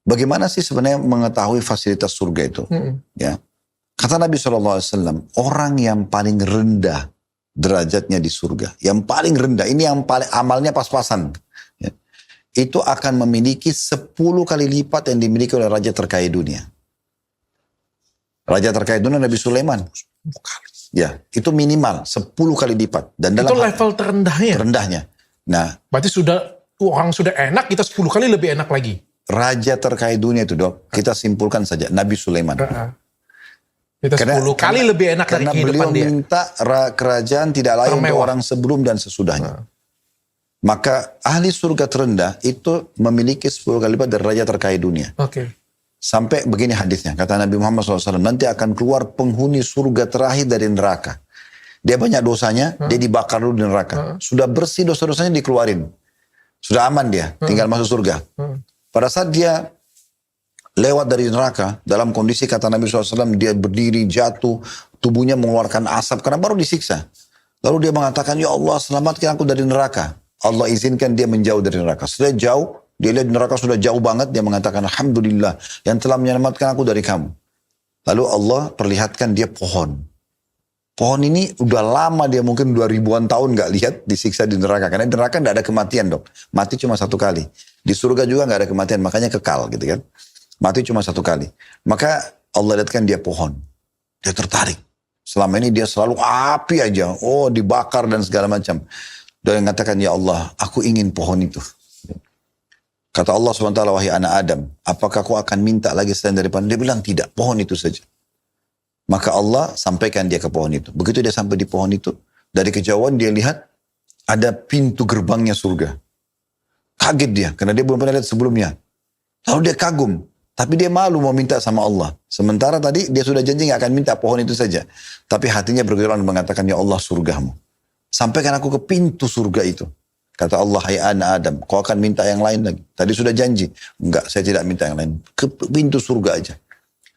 Bagaimana sih sebenarnya mengetahui fasilitas surga itu? Ya, kata Nabi SAW, orang yang paling rendah derajatnya di surga, yang paling rendah, ini yang paling amalnya pas-pasan, ya, itu akan memiliki 10 kali lipat yang dimiliki oleh raja terkaya dunia. Raja terkaya dunia Nabi Sulaiman. Ya, itu minimal 10 kali lipat. Dan dalam itu level terendahnya. Terendahnya. Nah, berarti orang sudah enak, kita 10 kali lebih enak lagi. Raja terkaya dunia itu, Dok, kita simpulkan saja Nabi Sulaiman. Kita 10 kali lebih enak dari kehidupan dia. Karena beliau minta kerajaan tidak lain untuk orang sebelum dan sesudahnya. Maka ahli surga terendah itu memiliki 10 kali lipat dari raja terkaya dunia. Sampai begini hadisnya, kata Nabi Muhammad SAW, nanti akan keluar penghuni surga terakhir dari neraka. Dia banyak dosanya, dia dibakar dulu di neraka. Sudah bersih dosa-dosanya dikeluarin. Sudah aman dia, tinggal masuk surga. Pada saat dia lewat dari neraka, dalam kondisi kata Nabi SAW, dia berdiri, jatuh, tubuhnya mengeluarkan asap, karena baru disiksa. Lalu dia mengatakan, ya Allah selamatkan aku dari neraka. Allah izinkan dia menjauh dari neraka. Setelah jauh, dia lihat neraka sudah jauh banget, dia mengatakan, Alhamdulillah yang telah menyelamatkan aku dari kamu. Lalu Allah perlihatkan dia pohon. Pohon ini udah lama, dia mungkin 2000-an tahun gak lihat disiksa di neraka. Karena di neraka gak ada kematian, Dok. Mati cuma 1 kali. Di surga juga gak ada kematian, makanya kekal gitu kan. Mati cuma 1 kali. Maka Allah lihatkan dia pohon. Dia tertarik. Selama ini dia selalu api aja. Oh, dibakar dan segala macam. Dan mengatakan, ya Allah, aku ingin pohon itu. Kata Allah SWT, wahai anak Adam, apakah kau akan minta lagi selain daripada? Dia bilang tidak, pohon itu saja. Maka Allah sampaikan dia ke pohon itu. Begitu dia sampai di pohon itu, dari kejauhan dia lihat ada pintu gerbangnya surga. Kaget dia, karena dia belum pernah lihat sebelumnya. Lalu dia kagum, tapi dia malu mau minta sama Allah. Sementara tadi dia sudah janji gak akan minta pohon itu saja. Tapi hatinya bergejolak mengatakan, ya Allah surgamu. Sampaikan aku ke pintu surga itu. Kata Allah, hai anak Adam, kau akan minta yang lain lagi. Tadi sudah janji. Enggak, saya tidak minta yang lain. Ke pintu surga aja.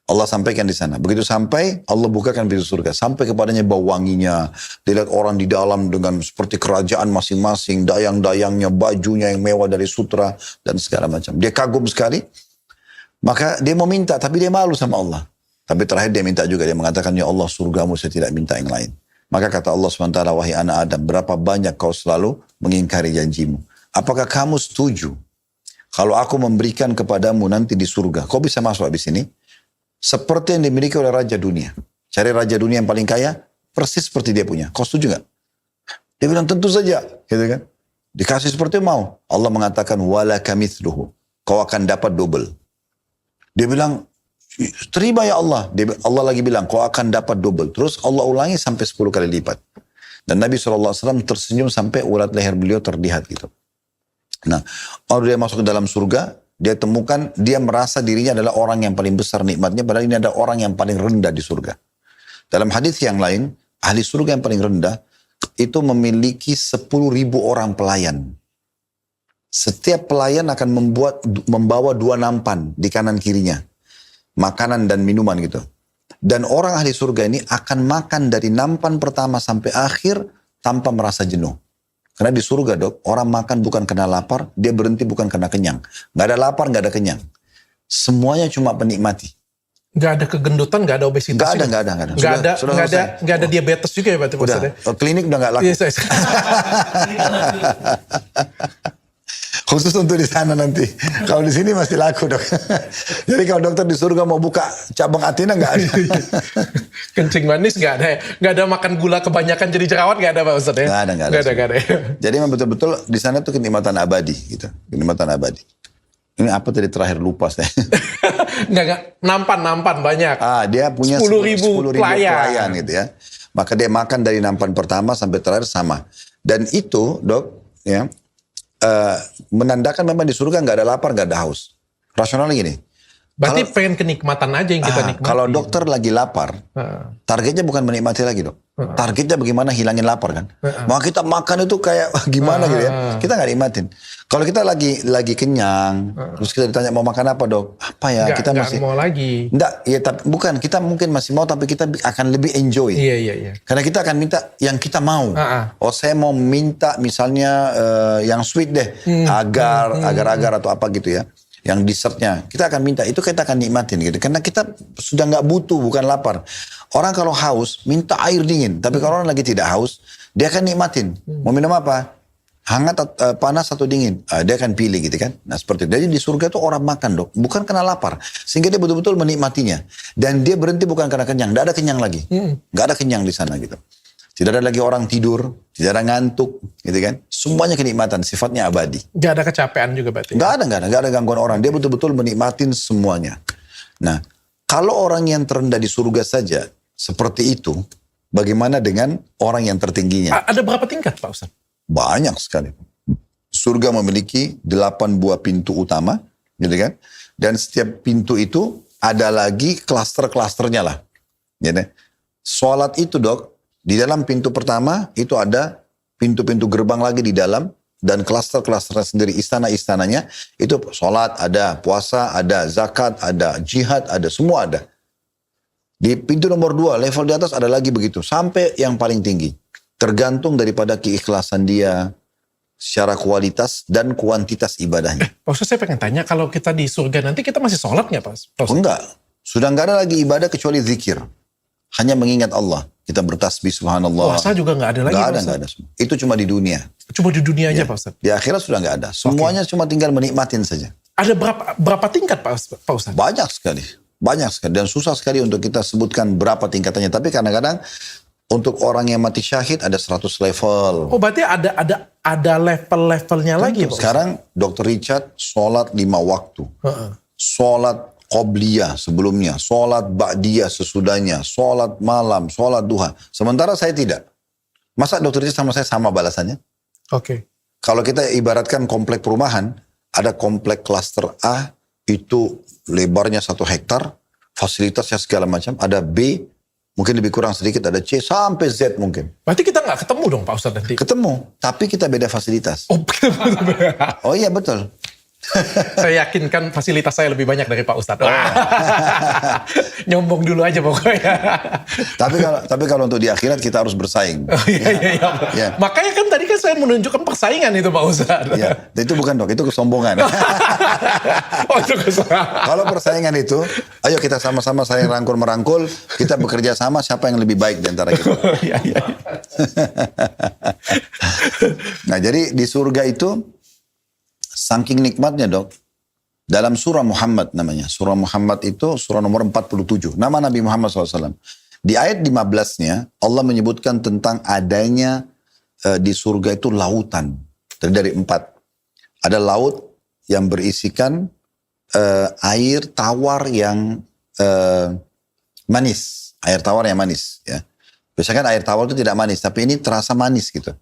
Allah sampaikan di sana. Begitu sampai, Allah bukakan pintu surga. Sampai kepadanya bau wanginya. Dilihat orang di dalam dengan seperti kerajaan masing-masing. Dayang-dayangnya, bajunya yang mewah dari sutra. Dan segala macam. Dia kagum sekali. Maka dia mau minta, tapi dia malu sama Allah. Tapi terakhir dia minta juga. Dia mengatakan, ya Allah surgamu, saya tidak minta yang lain. Maka kata Allah SWT, wahai anak Adam, berapa banyak kau selalu mengingkari janjimu. Apakah kamu setuju kalau aku memberikan kepadamu nanti di surga, kau bisa masuk habis ini? Seperti yang dimiliki oleh raja dunia. Cari raja dunia yang paling kaya, persis seperti dia punya. Kau setuju gak? Dia bilang tentu saja. Gitu kan? Dikasih seperti mau. Allah mengatakan, wala kamithluhu. Kau akan dapat double. Dia bilang, terima ya Allah. Allah lagi bilang, kau akan dapat double. Terus Allah ulangi sampai 10 kali lipat. Dan Nabi SAW tersenyum sampai urat leher beliau terlihat gitu. Nah, kalau dia masuk ke dalam surga, dia temukan, dia merasa dirinya adalah orang yang paling besar nikmatnya, padahal ini ada orang yang paling rendah di surga. Dalam hadis yang lain, ahli surga yang paling rendah, itu memiliki 10.000 orang pelayan. Setiap pelayan akan membawa 2 nampan di kanan kirinya. Makanan dan minuman gitu. Dan orang ahli surga ini akan makan dari nampan pertama sampai akhir tanpa merasa jenuh. Karena di surga, Dok, orang makan bukan karena lapar, dia berhenti bukan karena kenyang. Gak ada lapar, gak ada kenyang. Semuanya cuma penikmati. Gak ada kegendutan, gak ada obesitas. Gak ada. Gak ada diabetes juga ya Pak? Udah, klinik udah gak laku. Yes. Khusus untuk di sana nanti. Kalau di sini masih laku, Dok. Jadi kalau dokter di surga mau buka cabang Athena nggak ada. Kencing manis nggak ada. Nggak ada makan gula kebanyakan jadi jerawat nggak ada Pak Ustadz ya? Nggak ada. Jadi memang betul-betul di sana tuh kenikmatan abadi gitu. Kenikmatan abadi. Ini apa tadi terakhir lupa saya. Nggak. Nampan banyak. Dia punya 10.000 pelayan gitu ya. Maka dia makan dari nampan pertama sampai terakhir sama. Dan itu, Dok, ya. Menandakan memang di surga nggak ada lapar, nggak ada haus. Rasionalnya gini. Berarti pengen kenikmatan aja yang kita nikmati. Kalau dokter lagi lapar, targetnya bukan menikmati lagi, Dok. Targetnya bagaimana hilangin lapar kan. Maka kita makan itu kayak gimana gitu ya. Kita nggak nikmatin. Kalau kita lagi kenyang, terus kita ditanya mau makan apa, Dok? Apa ya? Kita masih mau lagi. Enggak, ya bukan. Kita mungkin masih mau, tapi kita akan lebih enjoy. Iya. Karena kita akan minta yang kita mau. Oh, saya mau minta misalnya yang sweet deh, agar atau apa gitu ya. yang dessertnya, kita akan minta, itu kita akan nikmatin gitu. Karena kita sudah nggak butuh, bukan lapar. Orang kalau haus, minta air dingin. Tapi kalau orang lagi tidak haus, dia akan nikmatin. Mau minum apa? Hangat, panas atau dingin? Dia akan pilih gitu kan. Nah seperti itu. Jadi di surga itu orang makan dok, bukan karena lapar. Sehingga dia betul-betul menikmatinya. Dan dia berhenti bukan karena kenyang, tidak ada kenyang lagi. Nggak ada kenyang di sana gitu. Tidak ada lagi orang tidur, tidak ada ngantuk, gitu kan? Semuanya kenikmatan, sifatnya abadi. Nggak ada kecapean juga berarti? Nggak ada gangguan orang. Dia betul-betul menikmatin semuanya. Nah, kalau orang yang terendah di surga saja seperti itu, bagaimana dengan orang yang tertingginya? Ada berapa tingkat Pak Ustaz? Banyak sekali. Surga memiliki 8 buah pintu utama, gitu kan? Dan setiap pintu itu ada lagi klaster-klasternya lah. Gitu. Sholat itu dok, di dalam pintu pertama itu ada pintu-pintu gerbang lagi di dalam dan klaster-klasternya sendiri, istana-istananya itu sholat ada, puasa ada, zakat ada, jihad ada, semua ada. Di pintu nomor 2 level di atas ada lagi begitu sampai yang paling tinggi, tergantung daripada keikhlasan dia secara kualitas dan kuantitas ibadahnya. Pak Ustaz saya pengen tanya, kalau kita di surga nanti kita masih sholat nggak Pak Ustaz? Enggak, sudah nggak ada lagi ibadah kecuali zikir, hanya mengingat Allah. Kita bertasbih subhanallah. Puasa juga nggak ada lagi. Nggak ada. Itu cuma di dunia. Cuma di dunia aja Ya. Pak Ustaz? Di akhirat sudah nggak ada. Semuanya cuma tinggal menikmatin saja. Ada berapa tingkat Pak Ustaz? Banyak sekali. Dan susah sekali untuk kita sebutkan berapa tingkatannya. Tapi kadang-kadang untuk orang yang mati syahid ada 100 level. Oh berarti ada level-levelnya lagi Pak Ustaz? Sekarang Dr. Richard sholat 5 waktu. Sholat qobliyah sebelumnya, sholat ba'diyah sesudahnya, sholat malam, sholat duha. Sementara saya tidak. Masa Dr. Richard sama saya sama balasannya? Oke. Kalau kita ibaratkan komplek perumahan, ada komplek klaster A, itu lebarnya 1 hektar, fasilitasnya segala macam. Ada B, mungkin lebih kurang sedikit, ada C, sampai Z mungkin. Berarti kita nggak ketemu dong Pak Ustaz nanti? Ketemu, tapi kita beda fasilitas. Oh iya betul. Saya yakin kan fasilitas saya lebih banyak dari Pak Ustadz. Nyombong dulu aja pokoknya. tapi kalau untuk di akhirat kita harus bersaing. Oh, iya. Ya. Makanya kan tadi kan saya menunjukkan persaingan itu Pak Ustadz. Ya, itu bukan dok, itu kesombongan. Oh itu kesombongan. Kalau persaingan itu, ayo kita sama-sama saling rangkul-merangkul, kita bekerja sama siapa yang lebih baik di antara kita. Iya. Nah jadi di surga itu, saking nikmatnya dok, dalam surah Muhammad namanya. Surah Muhammad itu surah nomor 47. Nama Nabi Muhammad SAW. Di ayat 15-nya Allah menyebutkan tentang adanya di surga itu lautan. Dari 4. Ada laut yang berisikan air tawar yang manis. Air tawar yang manis. Ya. Biasanya kan air tawar itu tidak manis. Tapi ini terasa manis gitu.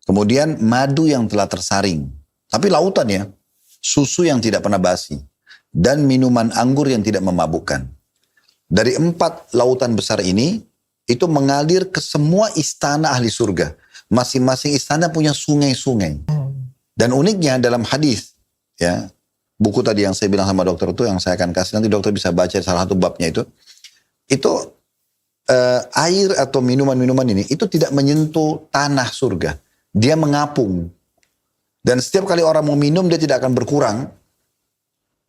Kemudian madu yang telah tersaring. Tapi lautan ya, susu yang tidak pernah basi, dan minuman anggur yang tidak memabukkan. Dari 4 lautan besar ini, itu mengalir ke semua istana ahli surga. Masing-masing istana punya sungai-sungai. Dan uniknya dalam hadis, ya buku tadi yang saya bilang sama dokter itu, yang saya akan kasih, nanti dokter bisa baca salah satu babnya itu air atau minuman-minuman ini, itu tidak menyentuh tanah surga. Dia mengapung. Dan setiap kali orang mau minum, dia tidak akan berkurang.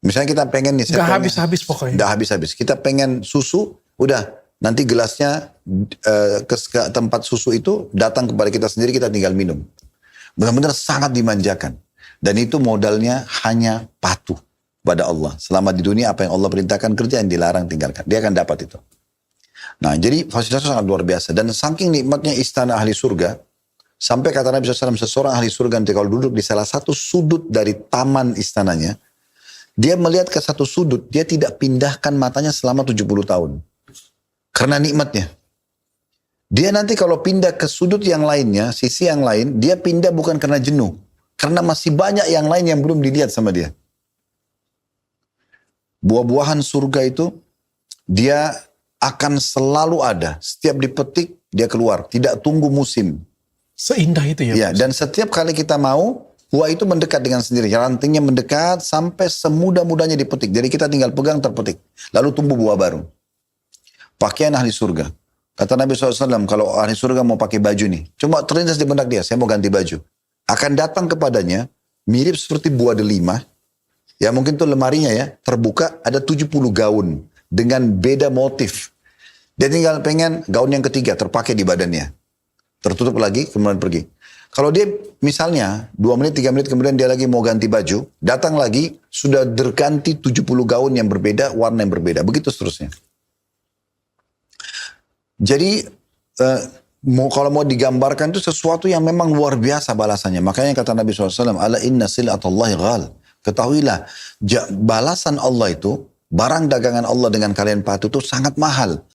Misalnya kita pengen nih. Nggak habis-habis pokoknya. Nggak habis-habis. Kita pengen susu, udah. Nanti gelasnya ke tempat susu itu datang kepada kita sendiri, kita tinggal minum. Benar-benar sangat dimanjakan. Dan itu modalnya hanya patuh pada Allah. Selama di dunia apa yang Allah perintahkan kerja, yang dilarang tinggalkan. Dia akan dapat itu. Nah jadi fasilitasnya sangat luar biasa. Dan saking nikmatnya istana ahli surga, sampai kata Nabi SAW, seseorang ahli surga nanti kalau duduk di salah satu sudut dari taman istananya, dia melihat ke satu sudut, dia tidak pindahkan matanya selama 70 tahun. Karena nikmatnya. Dia nanti kalau pindah ke sudut yang lainnya, sisi yang lain, dia pindah bukan karena jenuh. Karena masih banyak yang lain yang belum dilihat sama dia. Buah-buahan surga itu, dia akan selalu ada. Setiap dipetik, dia keluar. Tidak tunggu musim. Seindah itu ya. Ya, dan setiap kali kita mau, buah itu mendekat dengan sendiri. Rantingnya mendekat sampai semudah-mudahnya dipetik. Jadi kita tinggal pegang, terpetik. Lalu tumbuh buah baru. Pakaian ahli surga. Kata Nabi SAW, kalau ahli surga mau pakai baju nih, cuma terlintas di benak dia, saya mau ganti baju. Akan datang kepadanya, mirip seperti buah delima, Ya mungkin tuh lemarinya ya, terbuka ada 70 gaun dengan beda motif. Dia tinggal pengen gaun yang ketiga terpakai di badannya. Tertutup lagi, kemudian pergi. Kalau dia misalnya 2 menit, 3 menit kemudian dia lagi mau ganti baju, datang lagi, sudah terganti 70 gaun yang berbeda, warna yang berbeda. Begitu seterusnya. Jadi, kalau mau digambarkan itu sesuatu yang memang luar biasa balasannya. Makanya kata Nabi SAW, ala inna sil'atallahi ghal. Ketahuilah, balasan Allah itu, barang dagangan Allah dengan kalian patuh itu sangat mahal.